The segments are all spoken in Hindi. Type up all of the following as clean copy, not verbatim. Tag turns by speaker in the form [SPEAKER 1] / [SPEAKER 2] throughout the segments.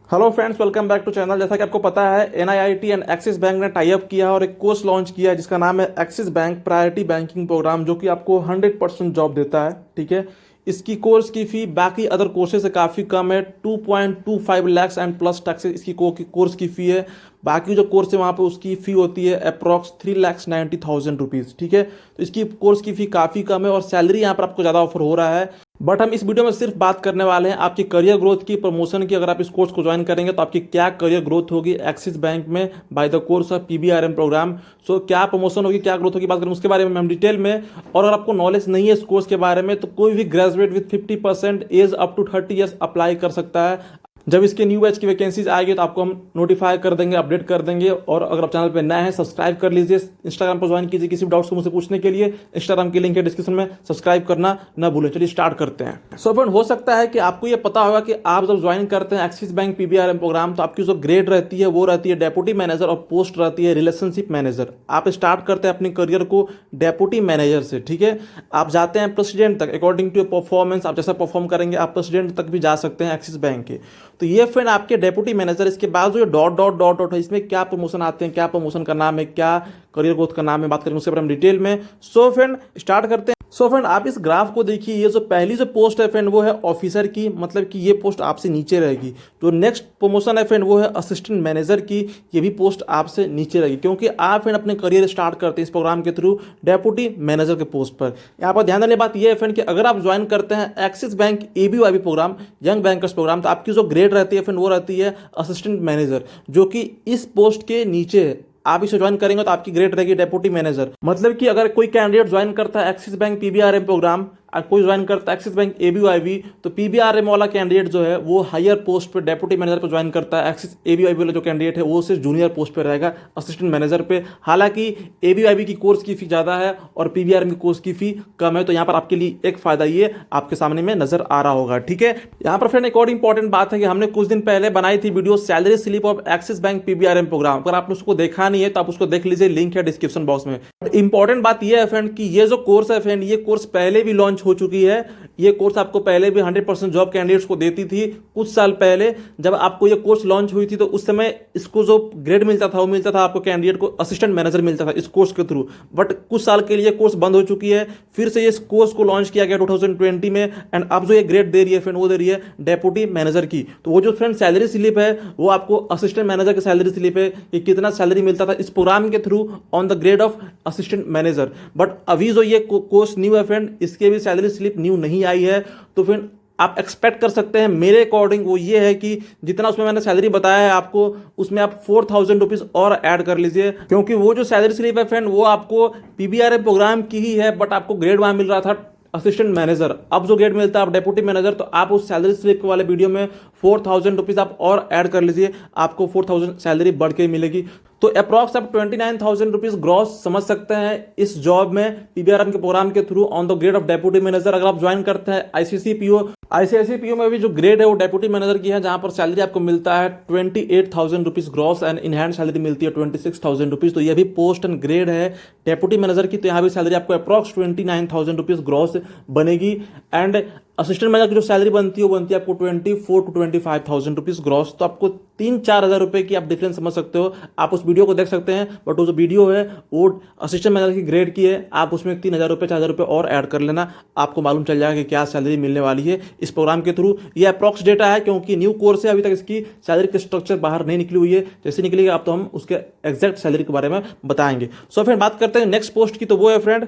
[SPEAKER 1] Hello friends, welcome back to channel. जैसा कि आपको पता है, एनआईआईटी एंड एक्सिस बैंक ने टाई अप किया और एक कोर्स लॉन्च किया है जिसका नाम है Axis Bank priority banking programme, जो कि आपको 100% जॉब देता है। ठीक है। इसकी कोर्स की फ़ी बाकी अदर कोर्सेज से काफ़ी कम है। 2.25 लाख एंड प्लस टैक्सेस इसकी कोर्स की फ़ी है। बाकी जो कोर्स है वहाँ पे उसकी फ़ी होती है अप्रॉक्स 3,90,000 रुपीज़। ठीक है। तो इसकी कोर्स की फ़ी काफ़ी कम है और सैलरी यहाँ पर आपको ज़्यादा ऑफर हो रहा है। बट हम इस वीडियो में सिर्फ बात करने वाले हैं आपकी करियर ग्रोथ की, प्रमोशन की। अगर आप इस कोर्स को ज्वाइन करेंगे तो आपकी क्या करियर ग्रोथ होगी एक्सिस बैंक में by the course of PBRM program. So क्या प्रमोशन होगी, क्या ग्रोथ होगी, बात करें उसके बारे में हम डिटेल में। और अगर आपको नॉलेज नहीं है इस कोर्स के बारे में तो कोई भी graduate with 50% age up to 30 years apply कर सकता है। जब इसके न्यू बैच की वैकेंसीज आएगी तो आपको हम नोटिफाई कर देंगे, अपडेट कर देंगे। और अगर आप चैनल पे नए हैं, सब्सक्राइब कर लीजिए, इंस्टाग्राम पर ज्वाइन कीजिए किसी भी डाउट्स को मुझसे पूछने के लिए। इंस्टाग्राम की लिंक है डिस्क्रिप्शन में, सब्सक्राइब करना ना भूलें। चलिए स्टार्ट करते हैं। सो फ्रेंड, हो सकता है कि आपको ये पता होगा कि आप जब ज्वाइन करते हैं एक्सिस बैंक पीबीआरएम प्रोग्राम तो आपकी जो ग्रेड रहती है वो रहती है डेप्यूटी मैनेजर और पोस्ट रहती है रिलेशनशिप मैनेजर। आप स्टार्ट करते हैं अपनी करियर को डेप्यूटी मैनेजर से। ठीक है। आप जाते हैं प्रेसिडेंट तक, अकॉर्डिंग टू परफॉर्मेंस आप जैसा परफॉर्म करेंगे आप प्रेसिडेंट तक भी जा सकते हैं एक्सिस बैंक के। तो ये फ्रेंड आपके डेप्यूटी मैनेजर। इसके बाद जो ये डॉट डॉट डॉट डॉट है, इसमें क्या प्रमोशन आते हैं, क्या प्रमोशन का नाम है, क्या करियर ग्रोथ का नाम है, बात करेंगे उसके बारे में डिटेल में। सो फ्रेंड स्टार्ट करते हैं। सो फ्रेंड आप इस ग्राफ को देखिए, ये जो पहली जो पोस्ट है फ्रेंड वो है ऑफिसर की, मतलब कि ये पोस्ट आपसे नीचे रहेगी। जो नेक्स्ट प्रमोशन है फ्रेंड वो है असिस्टेंट मैनेजर की, ये भी पोस्ट आपसे नीचे रहेगी क्योंकि आप फ्रेंड अपने करियर स्टार्ट करते हैं इस प्रोग्राम के थ्रू डेप्यूटी मैनेजर के पोस्ट पर। यहाँ पर ध्यान देने बात यह है फ्रेंड कि अगर आप ज्वाइन करते हैं Axis bank ABYB program, young bankers program, तो आपकी जो ग्रेड रहती है फ्रेंड वो रहती है असिस्टेंट मैनेजर, जो कि इस पोस्ट के नीचे है। आप इसे ज्वाइन करेंगे तो आपकी ग्रेड रहेगी डेप्यूटी मैनेजर। मतलब कि अगर कोई कैंडिडेट ज्वाइन करता है एक्सिस बैंक पीबीआरएम प्रोग्राम, कोई ज्वाइन करता है एक्सिस बैंक एबीवाईबी, तो पीबीआरएम वाला कैंडिडेट जो है वो हायर पोस्ट पे डेप्यूटी मैनेजर पे ज्वाइन करता है। एक्सिस एबीवाईबी वाला जो कैंडिडेट है वो सिर्फ जूनियर पोस्ट पे रहेगा, असिस्टेंट मैनेजर पे। हालांकि एबीवाईबी की कोर्स की फी ज़्यादा है और पीबीआरएम की कोर्स की फी कम है। तो यहाँ पर आपके लिए एक फायदा ये आपके सामने में नजर आ रहा होगा। ठीक है। यहाँ पर फ्रेंड एक और इंपॉर्टेंट बात है कि हमने कुछ दिन पहले बनाई थी video salary slip of Axis bank PBRM program. अगर आपने उसको देखा नहीं है तो आप उसको देख लीजिए, लिंक है डिस्क्रिप्शन बॉक्स में। इंपॉर्टेंट बात यह है फ्रेंड कि ये जो कोर्स है फ्रेंड, ये कोर्स पहले भी लॉन्च हो चुकी है। ये कोर्स आपको पहले भी 100% जॉब कैंडिडेट्स को देती थी। कुछ साल पहले जब आपको ये कोर्स लॉन्च हुई थी तो उस समय इसको जो ग्रेड मिलता था वो मिलता था आपको कैंडिडेट को असिस्टेंट मैनेजर मिलता था इस कोर्स के थ्रू। बट कुछ साल के लिए कोर्स बंद हो चुकी है, फिर से इस कोर्स को लॉन्च किया गया 2020 में। एंड अब जो ये ग्रेड दे रही है फ्रेंड वो दे रही है डेप्यूटी मैनेजर की। तो वो जो फ्रेंड सैलरी स्लिप है वो आपको असिस्टेंट मैनेजर की सैलरी स्लिप है कि कितना सैलरी मिलता था इस प्रोग्राम के through on the grade of assistant manager. But अभी जो ये कोर्स न्यू है फ्रेंड, इसके भी सैलरी स्लिप न्यू नहीं आई है। तो फिर आप एक्सपेक्ट कर सकते हैं मेरे अकॉर्डिंग वो ये है कि जितना उसमें मैंने सैलरी बताया है आपको, उसमें आप 4,000 रुपीज़ और ऐड कर लीजिए, क्योंकि वो जो सैलरी स्लिप है फ्रेंड वो आपको पीबीआरएम प्रोग्राम की ही है। बट आपको ग्रेड वहाँ मिल रहा था असिस्टेंट मैनेजर, अब जो ग्रेड मिलता है आप डेप्यूटी मैनेजर। तो आप उस सैलरी स्लिप वाले वीडियो में 4,000 रुपीज़ आप और ऐड कर लीजिए, आपको 4,000 सैलरी बढ़ के मिलेगी। तो अप्रॉक्स आप 29,000 रुपीज़ ग्रॉस समझ सकते हैं इस जॉब में पीबीआरएम के प्रोग्राम के through on the grade of deputy manager. अगर आप ज्वाइन करते हैं आईसीआईसीआईपीओ में भी जो ग्रेड है वो डेप्यूटी मैनेजर की है, जहां पर सैलरी आपको मिलता है 28,000 rupees gross and in hand salary मिलती है 26,000 रुपीज़। तो ये भी पोस्ट एंड ग्रेड है डेप्यूटी मैनेजर की। तो यहाँ भी सैलरी आपको अप्रॉक्स 29,000 रुपीज़ ग्रॉस बनेगी। एंड असिस्टेंट मैनेजर की जो सैलरी बनती है वो बनती है आपको 24 to 25,000 रुपीज़ ग्रॉस। तो आपको 3-4 हज़ार रुपये की आप डिफरेंस समझ सकते हो। आप उस वीडियो को देख सकते हैं, बट वो जो वीडियो है वो असिस्टेंट मैनेजर की ग्रेड की है। आप उसमें 3,000 रुपये 4,000 रुपये और ऐड कर लेना, आपको मालूम चल जाएगा कि क्या सैलरी मिलने वाली है इस प्रोग्राम के थ्रू। ये अप्रॉक्स डेटा है क्योंकि न्यू कोर्स है, अभी तक इसकी सैलरी की स्ट्रक्चर बाहर नहीं निकली हुई है। जैसे निकलेगी आप तो हम उसके एग्जैक्ट सैलरी के बारे में बताएंगे। सो फ्रेंड बात करते हैं नेक्स्ट पोस्ट की, तो वो है फ्रेंड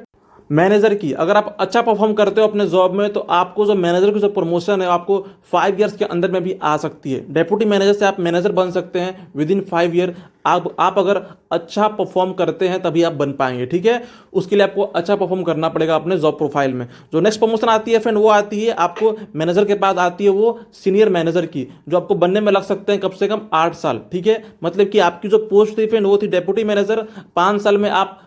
[SPEAKER 1] मैनेजर की। अगर आप अच्छा परफॉर्म करते हो अपने जॉब में तो आपको जो मैनेजर की जो प्रमोशन है आपको 5 ईयर्स के अंदर में भी आ सकती है। डेप्यूटी मैनेजर से आप मैनेजर बन सकते हैं विद इन 5 ईयर। आप अगर अच्छा परफॉर्म करते हैं तभी आप बन पाएंगे। ठीक है। उसके लिए आपको अच्छा परफॉर्म करना पड़ेगा अपने जॉब प्रोफाइल में। जो नेक्स्ट प्रमोशन आती है फ्रेंड वो आती है आपको मैनेजर के बाद आती है वो सीनियर मैनेजर की, जो आपको बनने में लग सकते हैं कम से कम 8 साल। ठीक है। मतलब कि आपकी जो पोस्ट थी फ्रेंड वो थी डेप्यूटी मैनेजर, 5 साल में आप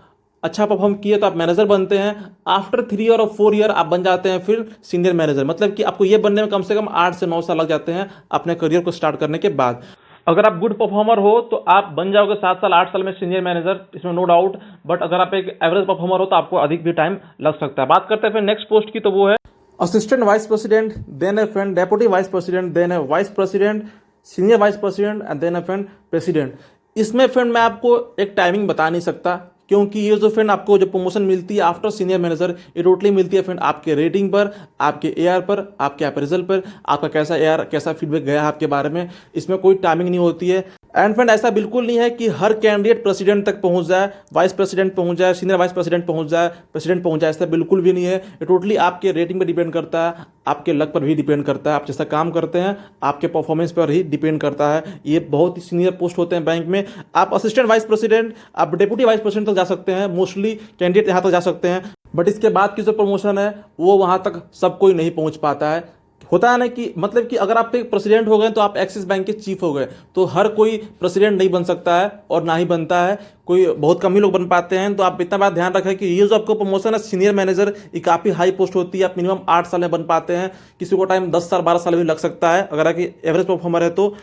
[SPEAKER 1] अच्छा परफॉर्म किए तो आप मैनेजर बनते हैं। आफ्टर 3 ईयर और 4 ईयर आप बन जाते हैं फिर सीनियर मैनेजर। मतलब कि आपको ये बनने में कम से कम 8 से 9 साल लग जाते हैं अपने करियर को स्टार्ट करने के बाद। अगर आप गुड परफॉर्मर हो तो आप बन जाओगे 7 साल 8 साल में सीनियर मैनेजर, इसमें नो डाउट। बट अगर आप एक एवरेज परफॉर्मर हो तो आपको अधिक भी टाइम लग सकता है। बात करते हैं फिर नेक्स्ट पोस्ट की, तो वो है असिस्टेंट वाइस प्रेसिडेंट, देन है friend deputy vice president, then है vice president, senior vice president and then friend president. इसमें फ्रेंड मैं आपको एक टाइमिंग बता नहीं सकता, क्योंकि ये जो फ्रेंड आपको जो प्रमोशन मिलती है आफ्टर सीनियर मैनेजर, ये टोटली मिलती है फ्रेंड आपके रेटिंग पर, आपके एआर पर, आपके अप्रेजल पर, आपका कैसा एआर, कैसा फीडबैक गया आपके बारे में। इसमें कोई टाइमिंग नहीं होती है। एंड फ्रेंड ऐसा बिल्कुल नहीं है कि हर कैंडिडेट प्रेसिडेंट तक पहुंच जाए, वाइस प्रेसिडेंट पहुंच जाए, सीनियर वाइस प्रेसिडेंट पहुंच जाए, प्रेसिडेंट पहुंच जाए, ऐसा बिल्कुल भी नहीं है। ये टोटली आपके रेटिंग पर डिपेंड करता है, आपके लक पर भी डिपेंड करता है, आप जैसा काम करते हैं आपके परफॉर्मेंस पर ही डिपेंड करता है। ये बहुत ही सीनियर पोस्ट होते हैं बैंक में। आप असिस्टेंट वाइस प्रेसिडेंट, आप डेप्यूटी वाइस प्रेसिडेंट तक जा सकते हैं, मोस्टली कैंडिडेट यहाँ तक जा सकते हैं, बट इसके बाद की जो प्रमोशन है वो वहाँ तक सब कोई नहीं पहुँच पाता है। होता है ना कि मतलब कि अगर आप एक प्रेसिडेंट हो गए तो आप एक्सिस बैंक के चीफ हो गए, तो हर कोई प्रेसिडेंट नहीं बन सकता है और ना ही बनता है, कोई बहुत कम ही लोग बन पाते हैं। तो आप इतना बात ध्यान रखें कि ये जो आपको प्रमोशन है सीनियर मैनेजर, ये काफ़ी हाई पोस्ट होती है। आप मिनिमम 8 साल में बन पाते हैं, किसी को टाइम 10 साल 12 साल भी लग सकता है अगर आपकी एवरेज परफॉर्मर है तो।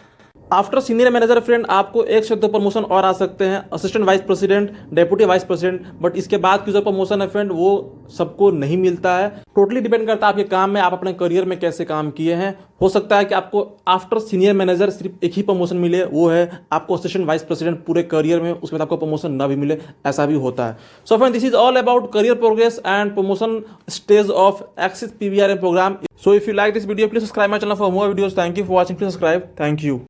[SPEAKER 1] आफ्टर सीनियर मैनेजर फ्रेंड आपको एक से दो प्रमोशन और आ सकते हैं, assistant vice president, deputy vice president, but इसके बाद की जो प्रमोशन है फ्रेंड वो सबको नहीं मिलता है। टोटली डिपेंड करता है आपके काम में, आप अपने करियर में कैसे काम किए हैं। हो सकता है कि आपको आफ्टर सीनियर मैनेजर सिर्फ एक ही प्रमोशन मिले, वो है आपको असिस्टेंट वाइस प्रेसिडेंट पूरे करियर में, उसके बाद आपको प्रमोशन ना भी मिले, ऐसा भी होता है। So friend this is all about career progress and promotion stage of Axis PVRM programme. So if you like this video, please subscribe my channel for more videos. Thank you for watching. Please subscribe. Thank you.